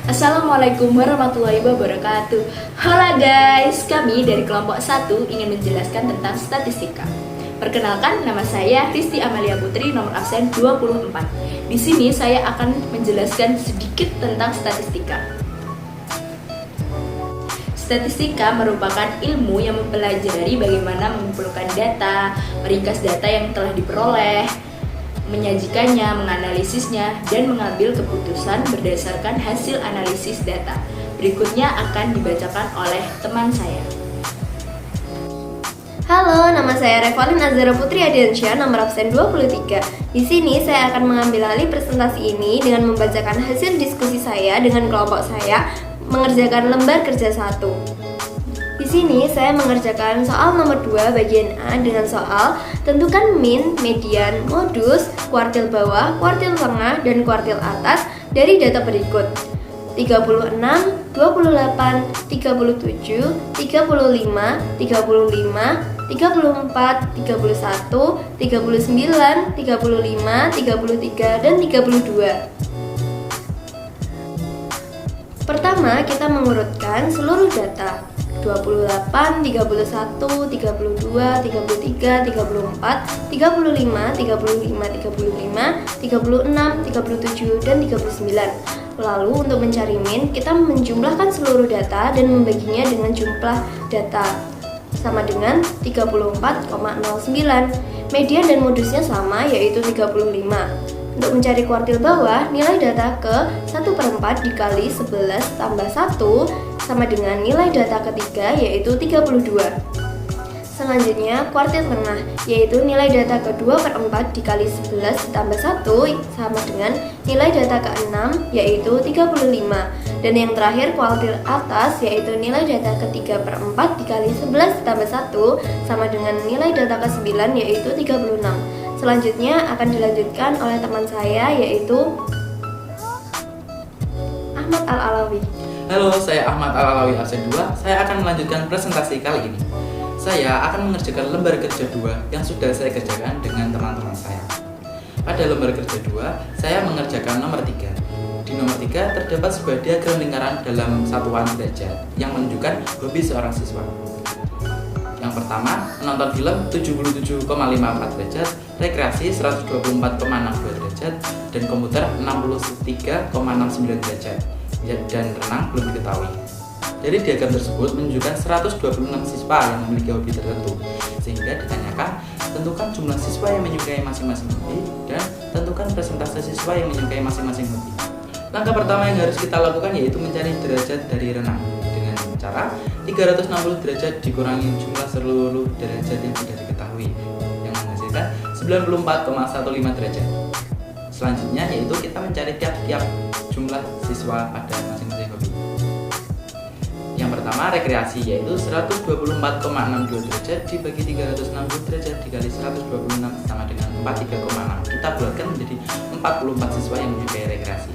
Assalamualaikum warahmatullahi wabarakatuh. Halo guys, kami dari kelompok 1 ingin menjelaskan tentang statistika. Perkenalkan, nama saya Risti Amalia Putri, nomor absen 24. Di sini saya akan menjelaskan sedikit tentang statistika. Statistika merupakan ilmu yang mempelajari bagaimana mengumpulkan data, meringkas data yang telah diperoleh, menyajikannya, menganalisisnya, dan mengambil keputusan berdasarkan hasil analisis data. Berikutnya akan dibacakan oleh teman saya. Halo, nama saya Revalin Azhara Putri Adiansyah, nomor absen 23. Di sini saya akan mengambil alih presentasi ini dengan membacakan hasil diskusi saya dengan kelompok saya mengerjakan lembar kerja 1. Di sini saya mengerjakan soal nomor 2 bagian A dengan soal tentukan min, median, modus, kuartil bawah, kuartil tengah, dan kuartil atas dari data berikut: 36, 28, 37, 35, 35, 34, 31, 39, 35, 33, dan 32. Pertama, kita mengurutkan seluruh data: 28, 31, 32, 33, 34, 35, 35, 36, 37, dan 39. Lalu untuk mencari min, kita menjumlahkan seluruh data dan membaginya dengan jumlah data, sama dengan 34,09. Median dan modusnya sama, yaitu 35. Untuk mencari kuartil bawah, nilai data ke 1/4 dikali 11 tambah 1 sama dengan nilai data ketiga, yaitu 32. Selanjutnya, kuartil tengah, yaitu nilai data ke 2/4 dikali 11 ditambah 1 sama dengan nilai data ke-6, yaitu 35. Dan yang terakhir, kuartil atas, yaitu nilai data ke 3/4 dikali 11 ditambah 1 sama dengan nilai data ke-9, yaitu 36. Selanjutnya akan dilanjutkan oleh teman saya, yaitu Ahmad Al-Alawi. Halo, saya Ahmad Al-Alawi absen 2. Saya akan melanjutkan presentasi kali ini. Saya akan mengerjakan lembar kerja 2 yang sudah saya kerjakan dengan teman-teman saya. Pada lembar kerja 2, saya mengerjakan nomor 3. Di nomor 3 terdapat sebuah diagram lingkaran dalam satuan derajat yang menunjukkan hobi seorang siswa. Yang pertama, menonton film 77,54 derajat, rekreasi 124,62 derajat, dan komputer 63,69 derajat, dan renang belum diketahui. Dari diagram tersebut menunjukkan 126 siswa yang memiliki hobi tertentu, sehingga ditanyakan tentukan jumlah siswa yang menyukai masing-masing hobi dan tentukan persentase siswa yang menyukai masing-masing hobi. Langkah pertama yang harus kita lakukan yaitu mencari derajat dari renang dengan cara 360 derajat dikurangi jumlah seluruh derajat yang sudah diketahui, yang menghasilkan 94,15 derajat. Selanjutnya yaitu kita mencari tiap-tiap jumlah siswa pada masing-masing hobi. Yang pertama, rekreasi, yaitu 124,62 derajat dibagi 360 derajat dikali 126 sama dengan 43,6. Kita bulatkan menjadi 44 siswa yang menyukai rekreasi.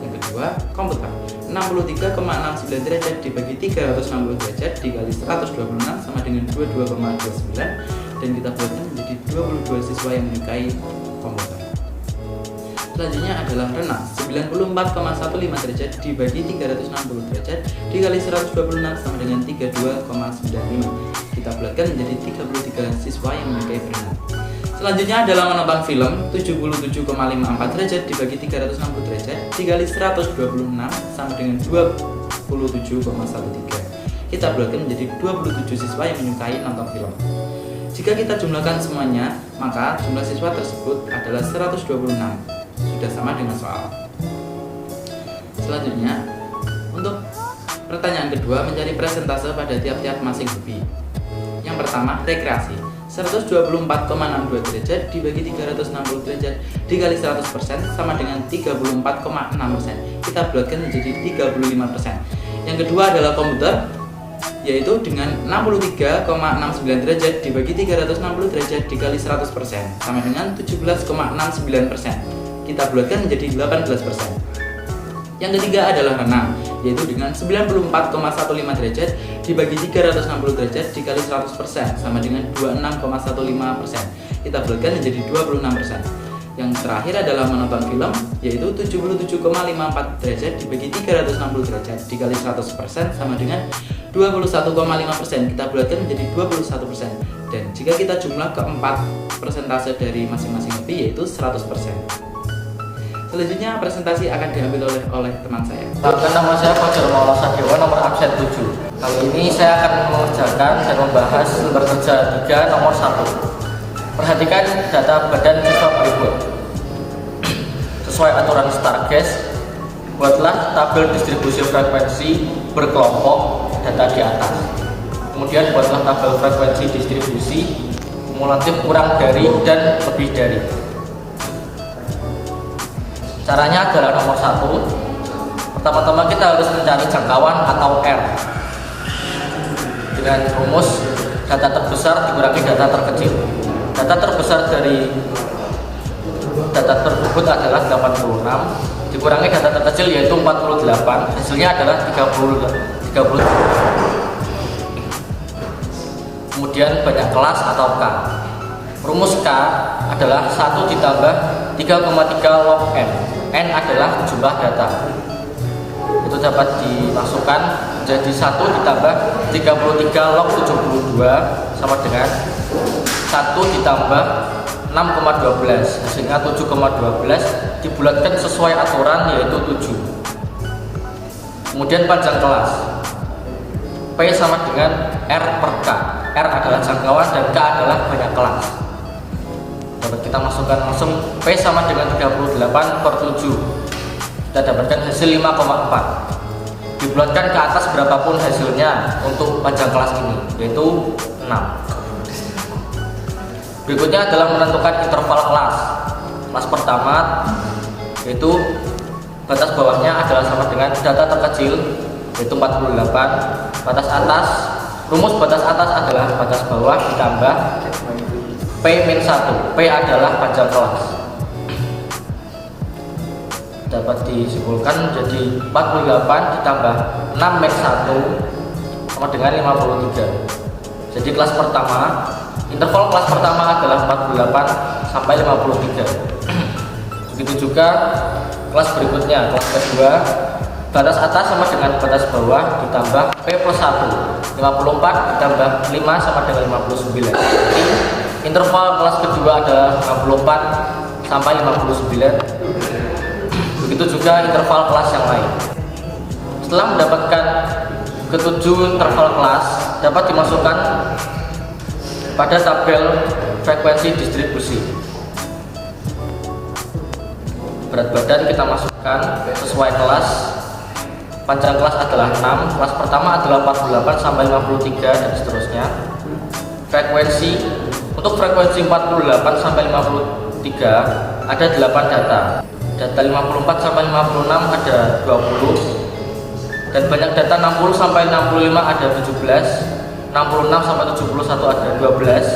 Yang kedua, komputer, 63,69 derajat dibagi 360 derajat dikali 126 sama dengan 22,29, dan kita bulatkan menjadi 22 siswa yang menyukai komputer. Selanjutnya adalah renang, 94,15 derajat dibagi 360 derajat dikali 126 sama dengan 32,95. Kita bulatkan menjadi 33 siswa yang menyukai berenang. Selanjutnya adalah menonton film, 77,54 derajat dibagi 360 derajat dikali 126 sama dengan 27,13. Kita bulatkan menjadi 27 siswa yang menyukai nonton film. Jika kita jumlahkan semuanya, maka jumlah siswa tersebut adalah 126. Sudah sama dengan soal. Selanjutnya, untuk pertanyaan kedua, mencari persentase pada tiap-tiap masing hobi. Yang pertama, rekreasi, 124,62 derajat dibagi 360 derajat dikali 100% sama dengan 34,6%. Kita bulatkan menjadi 35%. Yang kedua adalah komputer, yaitu dengan 63,69 derajat dibagi 360 derajat dikali 100% sama dengan 17,69%. Kita bulatkan menjadi 18%. Yang ketiga adalah renang, yaitu dengan 94,15 derajat dibagi 360 derajat dikali 100% sama dengan 26,15%. Kita bulatkan menjadi 26%. Yang terakhir adalah menonton film, yaitu 77,54 derajat dibagi 360 derajat dikali 100% sama dengan 21,5%. Kita bulatkan menjadi 21%. Dan jika kita jumlah keempat persentase dari masing-masing lebih, yaitu 100%. Selanjutnya presentasi akan diambil oleh teman saya. Nama saya Fajar Maulana Sadewa, nomor absen 7. Kali ini saya akan mengerjakan dan membahas lembar kerja 3 nomor 1. Perhatikan data badan siswa berikut. Sesuai aturan Stargaz, buatlah tabel distribusi frekuensi berkelompok data di atas. Kemudian buatlah tabel frekuensi distribusi kumulatif kurang dari dan lebih dari. Caranya adalah nomor 1. Pertama-tama kita harus mencari jangkauan atau R dengan rumus data terbesar dikurangi data terkecil. Data terbesar dari data tersebut adalah 86 dikurangi data terkecil yaitu 48, hasilnya adalah 30. Kemudian banyak kelas atau K. Rumus K adalah 1 ditambah 3,3 log N. N adalah jumlah data. Itu dapat dimasukkan menjadi 1 ditambah 33 log 72 sama dengan 1 ditambah 6,12, hasilnya 7,12 dibulatkan sesuai aturan yaitu 7. Kemudian panjang kelas, P sama dengan R per K. R adalah jangkauan dan K adalah banyak kelas. Dapat kita masukkan langsung P sama dengan 38 per 7. Kita dapatkan hasil 5,4. Dibulatkan ke atas berapapun hasilnya untuk panjang kelas ini, yaitu 6. Berikutnya adalah menentukan interval kelas. Kelas pertama yaitu batas bawahnya adalah sama dengan data terkecil yaitu 48. Batas atas, rumus batas atas adalah batas bawah ditambah P-1. P adalah panjang kelas. Dapat disimpulkan menjadi 48 ditambah 6-1 sama dengan 53. Jadi kelas pertama, interval kelas pertama adalah 48 sampai 53. Begitu juga kelas berikutnya, kelas kedua, batas atas sama dengan batas bawah ditambah P plus 1. 54 ditambah 5 sama dengan 59. Jadi interval kelas kedua adalah 54 sampai 59. Begitu juga interval kelas yang lain. Setelah mendapatkan ketujuh interval kelas, dapat dimasukkan pada tabel frekuensi distribusi. Berat badan kita masukkan sesuai kelas. Panjang kelas adalah 6, kelas pertama adalah 48 sampai 53 dan seterusnya. Frekuensi, untuk frekuensi 48 sampai 53 ada 8 data. Data 54 sampai 56 ada 20. Dan banyak data 60 sampai 65 ada 17. 66 sampai 71 ada 12.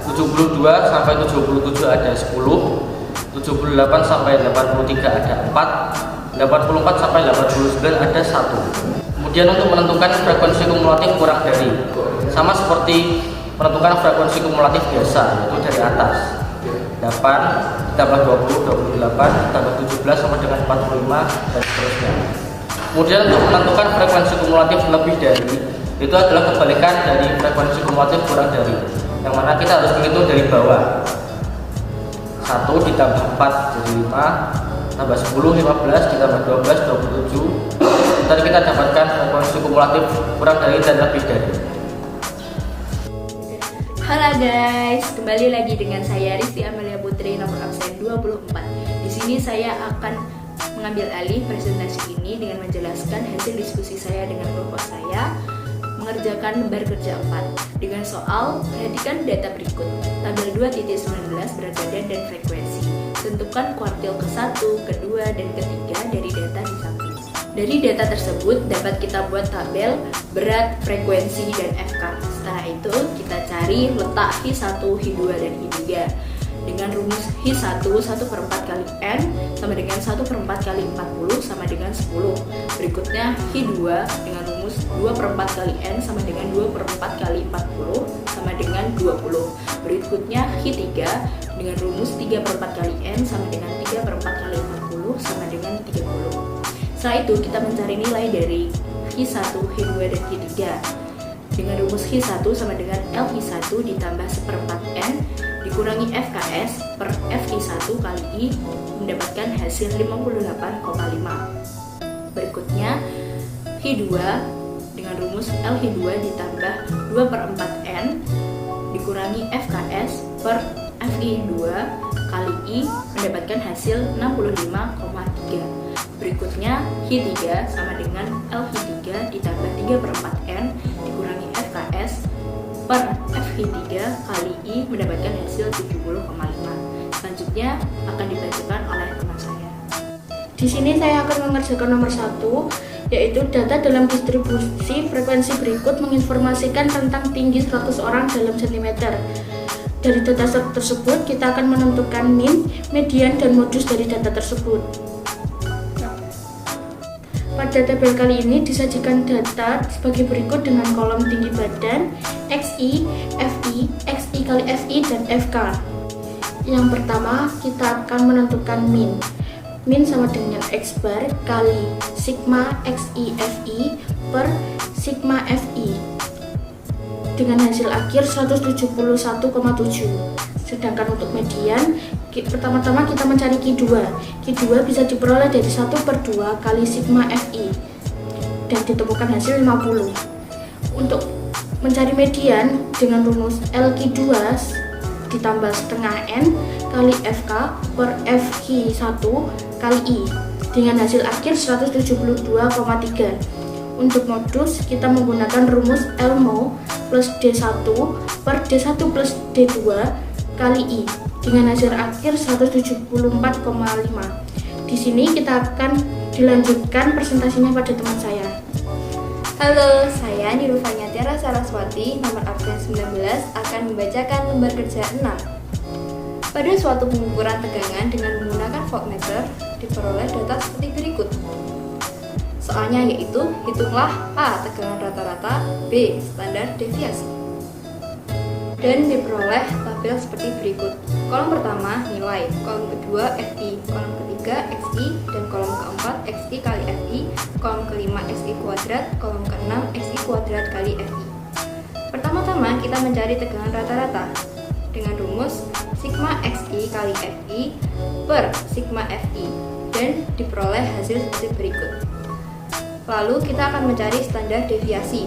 72 sampai 77 ada 10. 78 sampai 83 ada 4. 84 sampai 89 ada 1. Kemudian untuk menentukan frekuensi kumulatif kurang dari, sama seperti menentukan frekuensi kumulatif biasa, yaitu dari atas. 8 ditambah 20, 28 ditambah 17 sama dengan 45 dan seterusnya. Kemudian untuk menentukan frekuensi kumulatif lebih dari, itu adalah kebalikan dari frekuensi kumulatif kurang dari, yang mana kita harus menghitung dari bawah. 1 ditambah 4 jadi 5, tambah 10, 15 ditambah 12, 27. Tadi kita dapatkan frekuensi kumulatif kurang dari dan lebih dari. Halo guys, kembali lagi dengan saya Rizky Amelia Putri, nomor absen 24. Di sini saya akan mengambil alih presentasi ini dengan menjelaskan hasil diskusi saya dengan kelompok saya mengerjakan lembar kerja 4 dengan soal perhatikan data berikut. Tabel 2.19 berat badan dan frekuensi. Tentukan kuartil ke-1, ke-2, dan ke-3 dari data di samping. Dari data tersebut dapat kita buat tabel berat, frekuensi, dan FK. Setelah itu kita cari letak Hi1, Hi2, dan Hi3 dengan rumus Hi1 1/4 kali N sama dengan 1/4 kali 40 sama dengan 10. Berikutnya Hi2 dengan rumus 2/4 kali N sama dengan 2/4 kali 40 sama dengan 20. Berikutnya Hi3 dengan rumus 3/4 kali N sama dengan 3/4 kali 40 sama dengan 30. Setelah itu kita mencari nilai dari Hi1, Hi2, dan Hi3 dengan rumus Hi1 sama dengan Li1 ditambah 1/4 N dikurangi FKS per Fi1 kali I mendapatkan hasil 58,5. Berikutnya Hi2 dengan rumus Li2 ditambah 2/4 N dikurangi FKS per Fi2 kali I mendapatkan hasil 65,3. Berikutnya Hi3 sama dengan Li3 ditambah 3/4 N dikurangi FKS per Fi3 kali I mendapatkan hasil 70,5. Selanjutnya akan dibacakan oleh teman saya. Di sini saya akan mengerjakan nomor 1, yaitu data dalam distribusi frekuensi berikut menginformasikan tentang tinggi 100 orang dalam centimeter. Dari data tersebut, kita akan menentukan min, median, dan modus dari data tersebut. Pada tabel kali ini disajikan data sebagai berikut dengan kolom tinggi badan, XI, FI, XI kali FI, dan FK. Yang pertama, kita akan menentukan min. Min sama dengan X bar kali sigma XI FI per sigma FI dengan hasil akhir 171,7. Sedangkan untuk median, pertama-tama kita mencari Q2. Q2 bisa diperoleh dari 1/2 kali sigma FI dan ditemukan hasil 50. Untuk mencari median dengan rumus LQ2 ditambah setengah N kali FK per FQ1 kali I dengan hasil akhir 172,3. Untuk modus, kita menggunakan rumus Elmo plus D1 per D1 plus D2 kali I dengan hasil akhir 174,5. Di sini kita akan dilanjutkan presentasinya pada teman saya. Halo, saya Nirufanya Tiara Saraswati, nomor absen 19, akan membacakan lembar kerja 6. Pada suatu pengukuran tegangan dengan menggunakan voltmeter, diperoleh data seperti berikut. Soalnya yaitu, hitunglah A. Tegangan rata-rata, B. Standar deviasi. Dan diperoleh tabel seperti berikut. Kolom pertama nilai, kolom kedua FI, kolom ketiga XI, dan kolom keempat XI kali FI, kolom kelima XI kuadrat, kolom keenam XI kuadrat kali FI. Pertama-tama kita mencari tegangan rata-rata dengan rumus sigma XI kali FI per sigma FI dan diperoleh hasil seperti berikut. Lalu kita akan mencari standar deviasi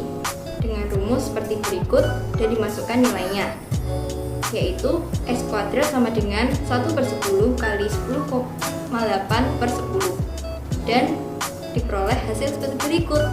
dengan rumus seperti berikut dan dimasukkan nilainya, yaitu X kuadrat sama dengan 1/10 kali 10,8/10 dan diperoleh hasil seperti berikut.